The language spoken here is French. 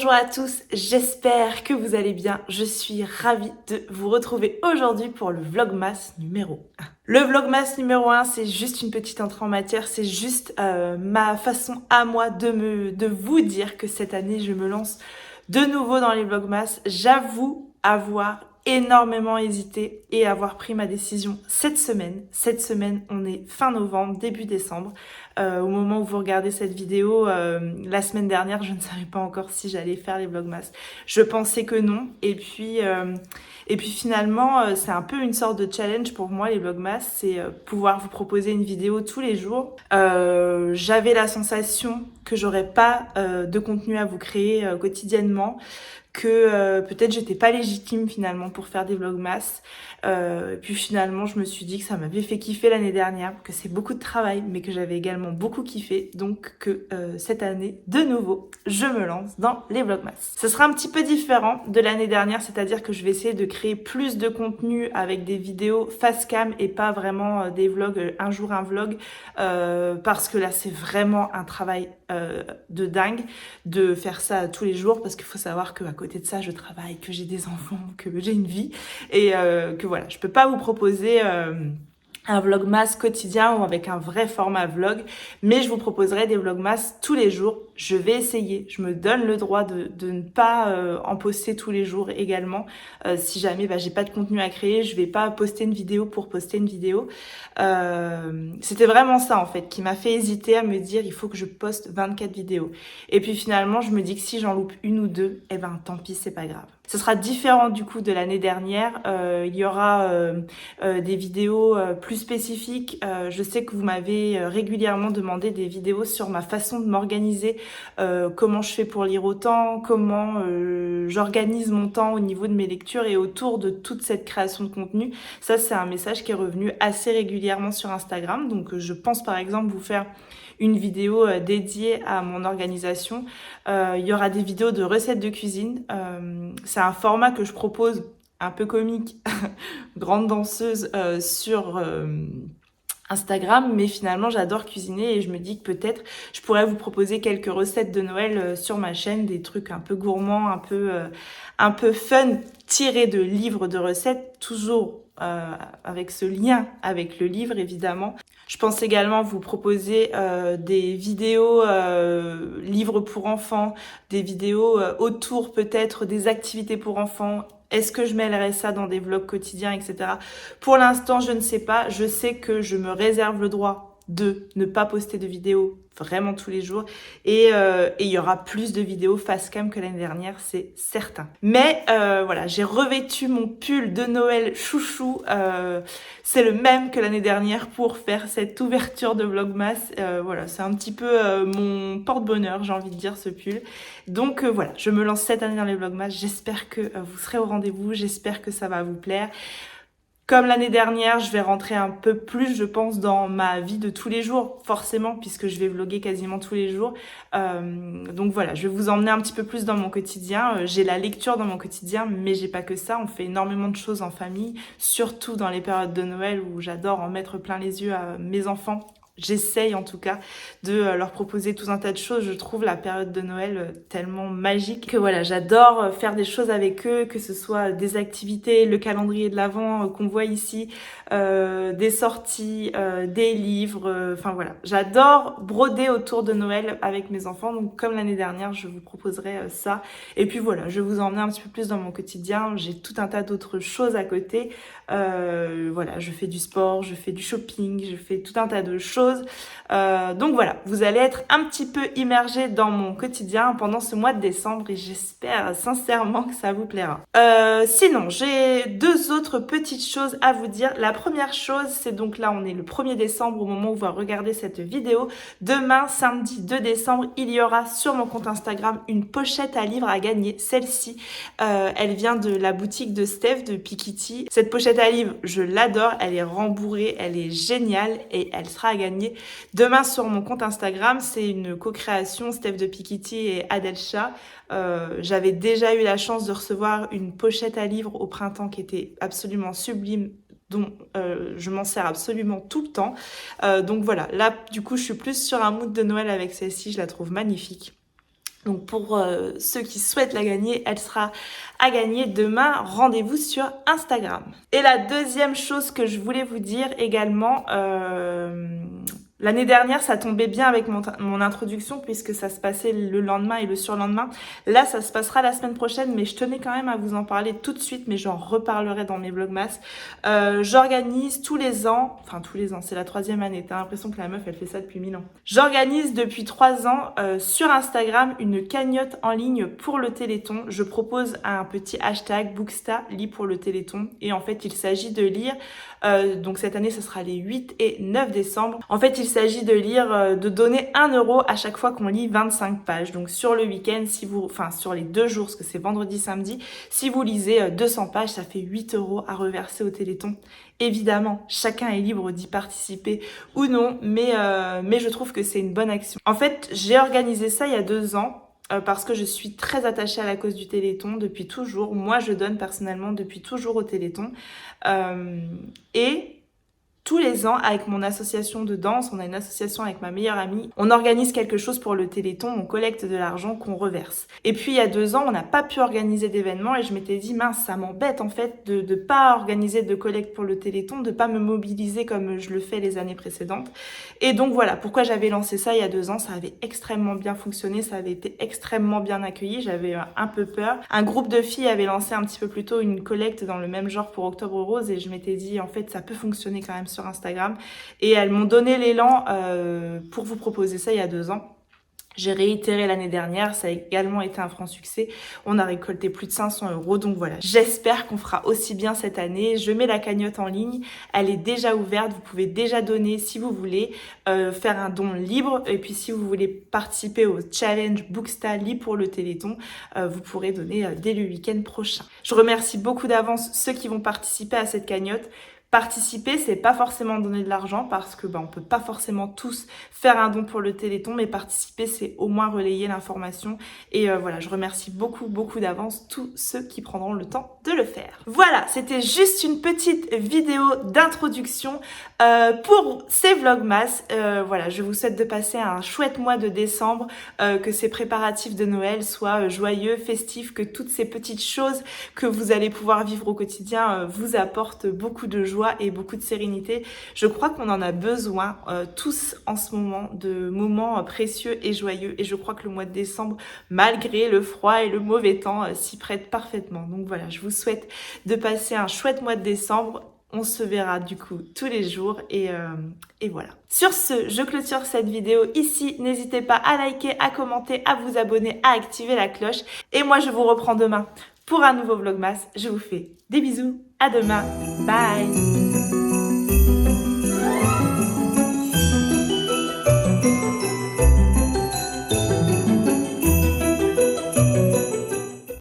Bonjour à tous, j'espère que vous allez bien. Je suis ravie de vous retrouver aujourd'hui pour le Vlogmas numéro 1. Le Vlogmas numéro 1, c'est juste une petite entrée en matière, c'est juste ma façon à moi de vous dire que cette année, je me lance de nouveau dans les Vlogmas. J'avoue avoir énormément hésité et avoir pris ma décision cette semaine. Cette semaine, on est fin novembre, début décembre. Au moment où vous regardez cette vidéo, la semaine dernière, je ne savais pas encore si j'allais faire les Vlogmas. Je pensais que non. Et puis finalement, c'est un peu une sorte de challenge pour moi, les Vlogmas. C'est pouvoir vous proposer une vidéo tous les jours. J'avais la sensation que j'aurais pas de contenu à vous créer quotidiennement, que peut-être j'étais pas légitime finalement pour faire des vlogmas. Puis finalement je me suis dit que ça m'avait fait kiffer l'année dernière, que c'est beaucoup de travail mais que j'avais également beaucoup kiffé, donc que cette année de nouveau je me lance dans les vlogmas. Ce sera un petit peu différent de l'année dernière, c'est-à-dire que je vais essayer de créer plus de contenu avec des vidéos face cam et pas vraiment des vlogs, un jour un vlog, parce que là c'est vraiment un travail de dingue de faire ça tous les jours, parce qu'il faut savoir qu'à côté de ça je travaille, que j'ai des enfants, que j'ai une vie et que voilà, je peux pas vous proposer un vlogmas quotidien ou avec un vrai format vlog, mais je vous proposerai des vlogmas tous les jours. Je vais essayer, je me donne le droit de ne pas en poster tous les jours également. Si jamais j'ai pas de contenu à créer, je vais pas poster une vidéo pour poster une vidéo. C'était vraiment ça en fait qui m'a fait hésiter à me dire il faut que je poste 24 vidéos. Et puis finalement je me dis que si j'en loupe une ou deux, eh ben tant pis, c'est pas grave. Ce sera différent du coup de l'année dernière. Il y aura des vidéos plus spécifiques. Je sais que vous m'avez régulièrement demandé des vidéos sur ma façon de m'organiser, comment je fais pour lire autant, comment j'organise mon temps au niveau de mes lectures et autour de toute cette création de contenu. Ça, c'est un message qui est revenu assez régulièrement sur Instagram. Donc, je pense par exemple vous faire une vidéo dédiée à mon organisation. Il y aura des vidéos de recettes de cuisine. C'est un format que je propose un peu comique, grande danseuse sur Instagram, mais finalement j'adore cuisiner et je me dis que peut-être je pourrais vous proposer quelques recettes de Noël sur ma chaîne, des trucs un peu gourmands, un peu fun, tirés de livres de recettes, toujours avec ce lien avec le livre évidemment. Je pense également vous proposer des vidéos livres pour enfants, des vidéos autour peut-être des activités pour enfants. Est-ce que je mêlerai ça dans des vlogs quotidiens, etc. Pour l'instant, je ne sais pas. Je sais que je me réserve le droit de ne pas poster de vidéos vraiment tous les jours. Et il y aura plus de vidéos face cam que l'année dernière, c'est certain. Mais voilà, j'ai revêtu mon pull de Noël chouchou. C'est le même que l'année dernière pour faire cette ouverture de Vlogmas. Voilà, c'est un petit peu mon porte-bonheur, j'ai envie de dire, ce pull. Donc voilà, je me lance cette année dans les Vlogmas. J'espère que vous serez au rendez-vous. J'espère que ça va vous plaire. Comme l'année dernière, je vais rentrer un peu plus, je pense, dans ma vie de tous les jours, forcément, puisque je vais vlogger quasiment tous les jours. Donc voilà, je vais vous emmener un petit peu plus dans mon quotidien. J'ai la lecture dans mon quotidien, mais j'ai pas que ça. On fait énormément de choses en famille, surtout dans les périodes de Noël où j'adore en mettre plein les yeux à mes enfants. J'essaye en tout cas de leur proposer tout un tas de choses. Je trouve la période de Noël tellement magique que voilà, j'adore faire des choses avec eux, que ce soit des activités, le calendrier de l'Avent qu'on voit ici, des sorties, des livres, enfin voilà. J'adore broder autour de Noël avec mes enfants, donc comme l'année dernière, je vous proposerai ça. Et puis voilà, je vais vous emmener un petit peu plus dans mon quotidien. J'ai tout un tas d'autres choses à côté. Voilà, je fais du sport, je fais du shopping, je fais tout un tas de choses. Donc voilà, vous allez être un petit peu immergé dans mon quotidien pendant ce mois de décembre et j'espère sincèrement que ça vous plaira. Sinon, j'ai deux autres petites choses à vous dire. La première chose, c'est donc là, on est le 1er décembre au moment où vous regardez cette vidéo. Demain, samedi 2 décembre, il y aura sur mon compte Instagram une pochette à livres à gagner. Celle-ci, elle vient de la boutique de Steph de Piketty. Cette pochette à livres, je l'adore. Elle est rembourrée, elle est géniale et elle sera à gagner demain sur mon compte Instagram. C'est une co-création Steph de Piketty et Adelcha. J'avais déjà eu la chance de recevoir une pochette à livres au printemps qui était absolument sublime, dont je m'en sers absolument tout le temps. Donc voilà, là du coup je suis plus sur un mood de Noël avec celle-ci, je la trouve magnifique. Donc pour ceux qui souhaitent la gagner, elle sera à gagner demain. Rendez-vous sur Instagram. Et la deuxième chose que je voulais vous dire également, l'année dernière, ça tombait bien avec mon introduction puisque ça se passait le lendemain et le surlendemain. Là, ça se passera la semaine prochaine, mais je tenais quand même à vous en parler tout de suite, mais j'en reparlerai dans mes vlogmas. J'organise tous les ans, c'est la 3e année, t'as l'impression que la meuf, elle fait ça depuis 1000 ans. J'organise depuis 3 ans sur Instagram une cagnotte en ligne pour le Téléthon. Je propose un petit hashtag Booksta, lit pour le Téléthon. Et en fait, il s'agit de lire, donc cette année, ce sera les 8 et 9 décembre. En fait, il s'agit de lire, de donner 1 euro à chaque fois qu'on lit 25 pages. Donc sur le week-end, sur les 2 jours, parce que c'est vendredi, samedi, si vous lisez 200 pages, ça fait 8 euros à reverser au Téléthon. Évidemment, chacun est libre d'y participer ou non, mais je trouve que c'est une bonne action. En fait, j'ai organisé ça il y a 2 ans. Parce que je suis très attachée à la cause du Téléthon depuis toujours. Moi, je donne personnellement depuis toujours au Téléthon. Et tous les ans, avec mon association de danse, on a une association avec ma meilleure amie, on organise quelque chose pour le Téléthon, on collecte de l'argent qu'on reverse. Et puis il y a 2 ans, on n'a pas pu organiser d'événement et je m'étais dit, mince, ça m'embête en fait de pas organiser de collecte pour le Téléthon, de pas me mobiliser comme je le fais les années précédentes. Et donc voilà, pourquoi j'avais lancé ça il y a 2 ans, ça avait extrêmement bien fonctionné, ça avait été extrêmement bien accueilli, j'avais un peu peur. Un groupe de filles avait lancé un petit peu plus tôt une collecte dans le même genre pour Octobre Rose et je m'étais dit, en fait, ça peut fonctionner quand même sur Instagram. Et elles m'ont donné l'élan pour vous proposer ça il y a 2 ans. J'ai réitéré l'année dernière, ça a également été un franc succès. On a récolté plus de 500 euros, donc voilà. J'espère qu'on fera aussi bien cette année. Je mets la cagnotte en ligne, elle est déjà ouverte, vous pouvez déjà donner si vous voulez, faire un don libre. Et puis si vous voulez participer au challenge Booksta Lit pour le Téléthon, vous pourrez donner dès le week-end prochain. Je remercie beaucoup d'avance ceux qui vont participer à cette cagnotte. Participer, c'est pas forcément donner de l'argent parce que on peut pas forcément tous faire un don pour le Téléthon, mais participer, c'est au moins relayer l'information. Et voilà, je remercie beaucoup d'avance tous ceux qui prendront le temps de le faire. Voilà, c'était juste une petite vidéo d'introduction pour ces vlogmas. Voilà, je vous souhaite de passer un chouette mois de décembre, que ces préparatifs de Noël soient joyeux, festifs, que toutes ces petites choses que vous allez pouvoir vivre au quotidien vous apportent beaucoup de joie et beaucoup de sérénité. Je crois qu'on en a besoin tous en ce moment, de moments précieux et joyeux, et je crois que le mois de décembre, malgré le froid et le mauvais temps, s'y prête parfaitement. Donc voilà, je vous souhaite de passer un chouette mois de décembre. On se verra du coup tous les jours et voilà. Sur ce, je clôture cette vidéo ici. N'hésitez pas à liker, à commenter, à vous abonner, à activer la cloche. Et moi, je vous reprends demain pour un nouveau vlogmas. Je vous fais des bisous. À demain. Bye.